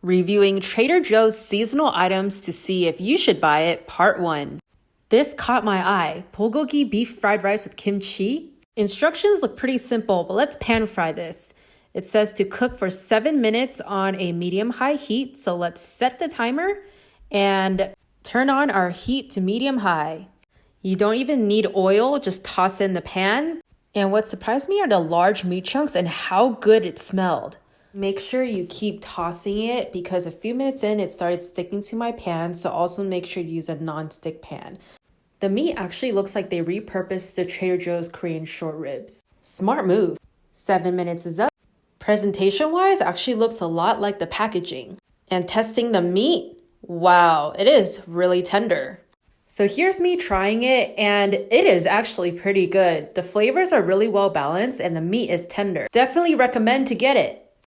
Reviewing Trader Joe's seasonal items to see if you should buy it, part 1. This caught my eye. Bulgogi beef fried rice with kimchi. Instructions look pretty simple, but let's pan fry this. It says to cook for 7 minutes on a medium-high heat, so let's set the timer and turn on our heat to medium-high. You don't even need oil, just toss in the pan. And what surprised me are the large meat chunks and how good it smelled. Make sure you keep tossing it because a few minutes in, it started sticking to my pan, so also make sure you use a non-stick pan. The meat actually looks like they repurposed the Trader Joe's Korean short ribs. Smart move. 7 minutes is up. Presentation-wise, actually looks a lot like the packaging. And testing the meat, wow, it is really tender. So here's me trying it, and it is actually pretty good. The flavors are really well balanced and the meat is tender. Definitely recommend to get it.